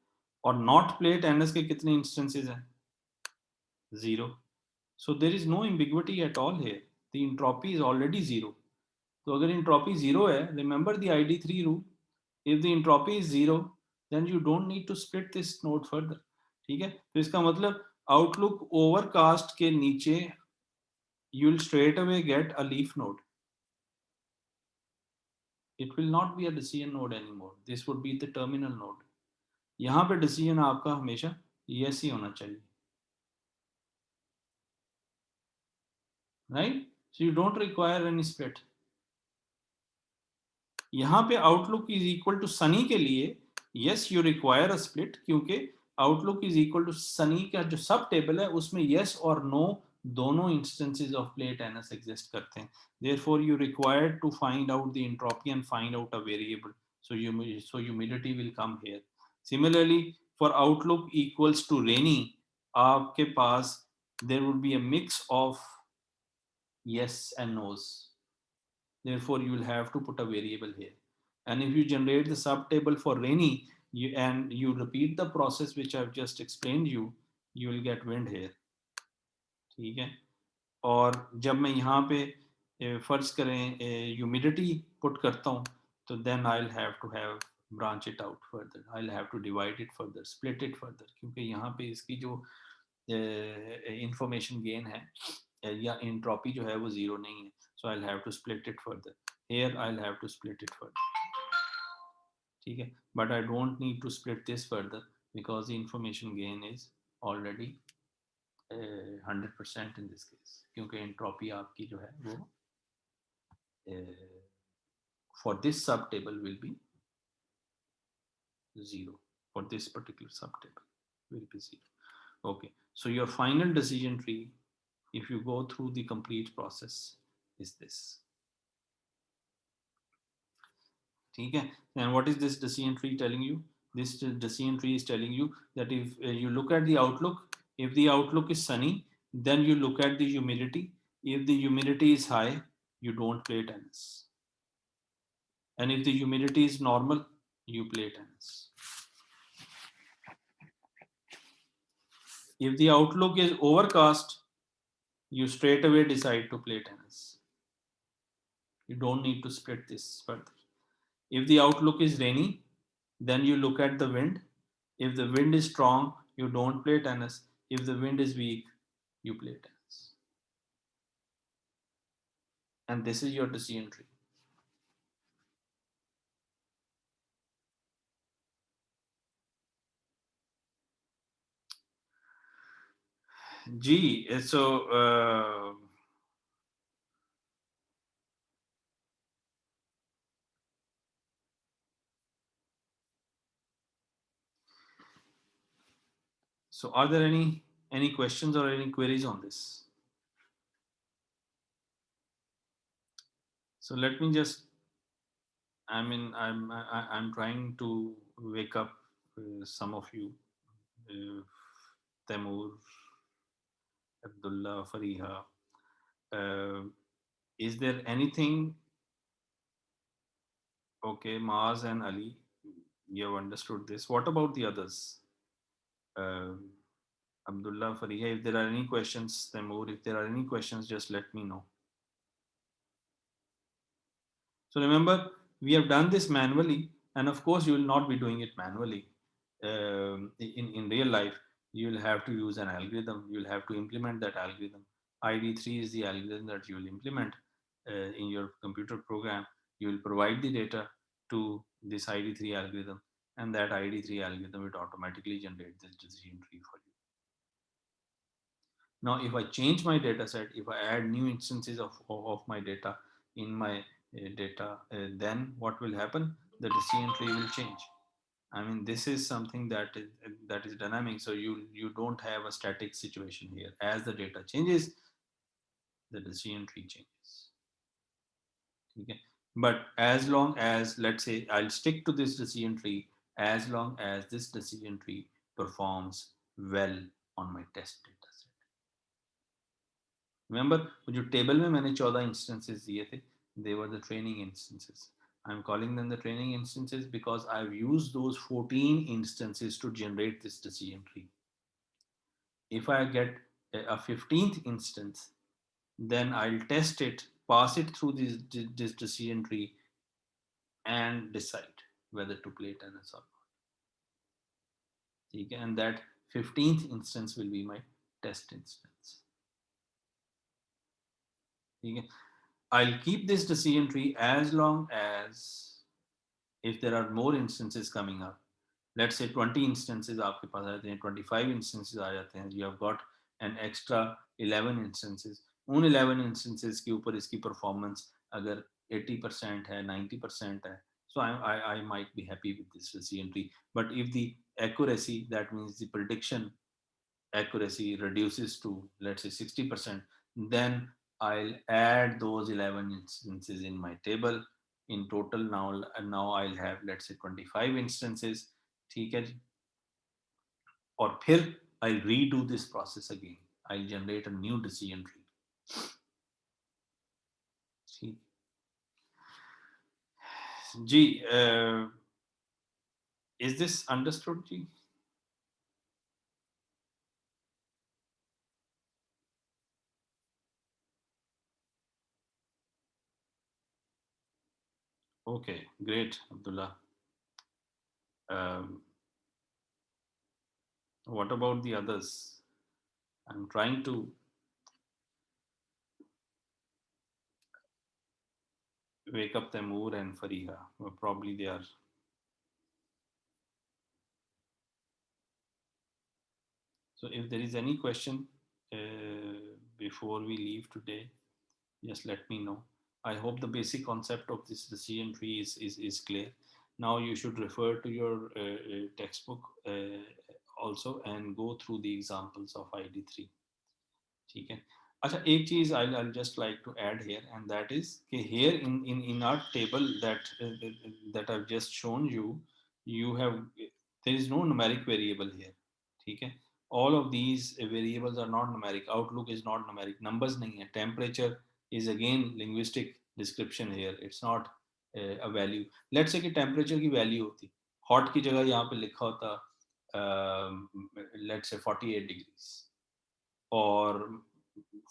और not play tennis के कितने instances हैं? 0. So there is no ambiguity at all here. The entropy is already 0. तो अगर entropy 0 है, remember the ID3 rule. If the entropy is 0, then you don't need to split this node further. ठीक है, तो इसका मतलब outlook overcast के नीचे you will straight away get a leaf node. It will not be a decision node anymore. This would be the terminal node. यहाँ पे decision आपका हमेशा yes ही होना चाहिए, right? So you don't require any split. यहाँ पे outlook is equal to sunny के लिए yes you require a split, क्योंकि outlook is equal to sunny का जो सब टेबल है उसमें यस और नो दोनों instances of play tennis exist करते हैं। Therefore you require to find out the entropy and find out a variable, so humidity will come here. Similarly, for outlook equals to rainy, आपके पास there would be a mix of yes and no's. Therefore, you will have to put a variable here. And if you generate the subtable for rainy, and you repeat the process which I've just explained you will get wind here. ठीक है, और जब मैं यहाँ पे फर्ज करें humidity put करता हूँ, तो then I will have to have branch it out further, I will have to divide it further, split it further, क्योंकि यहाँ पे इसकी जो इंफॉर्मेशन गेन है या एंट्रोपी जो है वो जीरो नहीं है, so I will have to split it further, here I'll have to split it further. ठीक है, but I don't need to split this further because the information gain is already 100% in this case, क्योंकि entropy आपकी जो है वो for this subtable will be 0, for this particular subtable will be 0. Okay, so your final decision tree, if you go through the complete process, is this. ठीक है, and what is this decision tree telling you? This decision tree is telling you that if you look at the outlook, if the outlook is sunny, then you look at the humidity. If the humidity is high, you don't play tennis. And if the humidity is normal, you play tennis. If the outlook is overcast, you straight away decide to play tennis. You don't need to split this further. If the outlook is rainy, then you look at the wind. If the wind is strong, you don't play tennis. If the wind is weak, you play tennis. And this is your decision tree. Gee, so are there any questions or any queries on this? So let me just, I mean, I'm trying to wake up some of you, uh, Temur, Abdullah, Fariha. Uh, is there anything? Okay, Maz and Ali, you have understood this. What about the others? Um Abdullah, Fariha, if there are any questions, Temur, if there are any questions, just let me know. So remember, we have done this manually, and of course, you will not be doing it manually. In real life, you will have to use an algorithm. You will have to implement that algorithm. ID3 is the algorithm that you will implement in your computer program. You will provide the data to this ID3 algorithm, and that ID3 algorithm will automatically generate this decision tree for you. Now, if I change my data set, if I add new instances of my data in my data, then what will happen? The decision tree will change. I mean, this is something that is dynamic. So you don't have a static situation here. As the data changes, the decision tree changes. Okay. But as long as, let's say, I'll stick to this decision tree as long as this decision tree performs well on my test data set. Remember, वो जो table में मैंने 14 instances दिए थे, they were the training instances. I'm calling them the training instances because I've used those 14 instances to generate this decision tree. If I get a 15th instance, then I'll test it, pass it through this decision tree, and decide whether to play tennis or not. And that 15th instance will be my test instance. I'll keep this decision tree as long as, if there are more instances coming up, let's say 20 instances आपके पास आ जाते हैं, 25 instances आ जाते हैं, you have got an extra 11 instances. उन 11 instances के ऊपर इसकी performance अगर 80% है, 90% है, so I might be happy with this decision tree. But if the accuracy, that means the prediction accuracy, reduces to, let's say, 60%, then I'll add those 11 instances in my table. In total, now I'll have, let's say, 25 instances. ठीक है जी. और फिर I'll redo this process again. I'll generate a new decision tree. ठीक. जी, is this understood ji? Okay, great, Abdullah. Um, what about the others? I'm trying to wake up Taimur and Fariha. Well, probably they are. So if there is any question before we leave today, just let me know. I hope the basic concept of this decision tree is clear. Now you should refer to your textbook also and go through the examples of ID3. ठीक है. अच्छा, एक चीज I'll just like to add here, and that is कि here in our table that I've just shown you, you have, there is no numeric variable here. ठीक है. All of these variables are not numeric. Outlook is not numeric. Numbers नहीं है. Temperature is again linguistic description here. It's not a value. Let's say कि temperature की value होती, hot की जगह यहाँ पे लिखा होता लेट्स से 48 डिग्रीज, और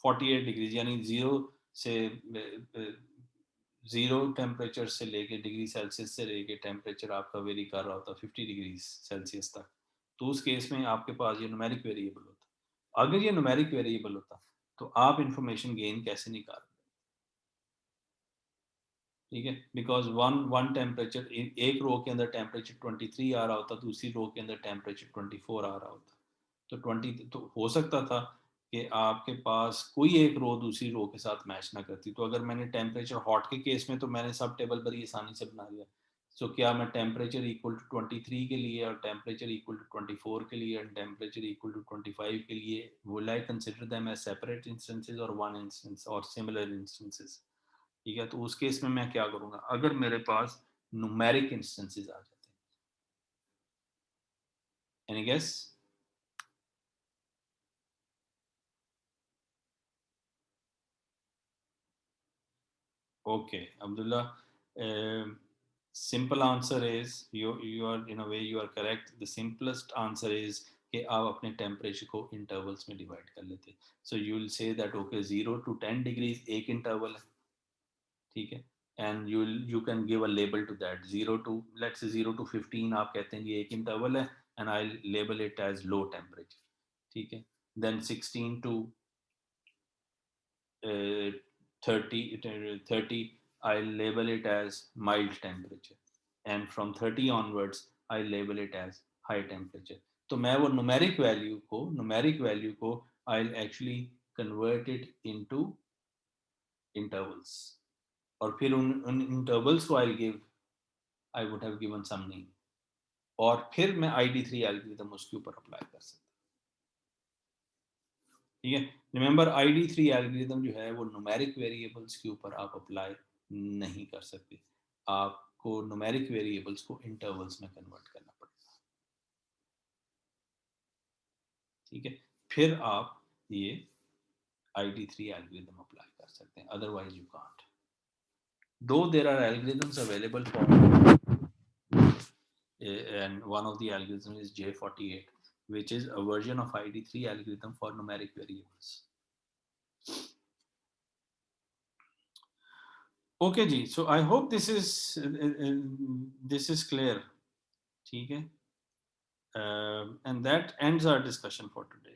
48 डिग्रीज यानी जीरो से जीरो टेम्परेचर से लेके डिग्री सेल्सियस से लेके टेम्परेचर आपका वेरी कर रहा होता 50 डिग्री सेल्सियस तक, तो उस केस में आपके पास ये न्यूमेरिक वेरिएबल होता। अगर ये न्यूमेरिक वेरिएबल होता तो आप इंफॉर्मेशन गेन कैसे निकाल, ठीक है, बिकॉज वन वन टेम्परेचर, एक रो के अंदर टेम्परेचर 23 आ रहा होता, दूसरी रो के अंदर टेम्परेचर 24 आ रहा होता, तो 20 तो हो सकता था कि आपके पास कोई एक रो दूसरी रो के साथ मैच ना करती। तो अगर मैंने टेम्परेचर हॉट के केस में तो मैंने सब टेबल बड़ी आसानी से बना लिया। सो क्या मैं टेम्परेचर इक्वल टू 23 के लिए और टेम्परेचर इक्वल टू 24 के लिए और टेम्परेचर इक्वल टू 25 के लिए will I consider them as separate instances और वन इंस्टेंस और सिमिलर इंस्टेंसेस? ठीक है, तो उस केस में मैं क्या करूंगा अगर मेरे पास न्यूमेरिक इंस्टेंसेस आ जाते हैं? Any guess? Okay, Abdullah. Simple answer is you are in a way you are correct. The simplest answer is कि आप अपने टेम्परेचर को इंटरवल्स में डिवाइड कर लेते। So you will say that okay 0 to 10 degrees एक इंटरवल है, ठीक है, and you can give a label to that. 0 to let's say 0 to 15 आप कहते हैं ये एक इंटरवल है and I label it as low temperature, ठीक है। Then 16 to 30, I label it as mild temperature, and from 30 onwards I label it as high temperature. तो मैं वो न्यूमेरिक वैल्यू को I'll actually convert it into intervals, और फिर उन intervals को I would have given some name, और फिर मैं ID3 एल्गोरिथम उसके ऊपर अप्लाई कर सकता। ठीक है, रिमेंबर ID3 एल्गोरिथम जो है वो न्यूमेरिक वेरिएबल्स के ऊपर आप अप्लाई नहीं कर सकते, आपको न्यूमेरिक वेरिएबल्स को इंटरवल्स में कन्वर्ट करना पड़ेगा। ठीक है, फिर आप ये ID3 एल्गोरिथम अप्लाई कर सकते हैं, otherwise you can't. Though there are algorithms available for, and one of the algorithms is J48, which is a version of ID3 algorithm for numeric variables. Okay जी, so I hope this is clear, ठीक है, and that ends our discussion for today.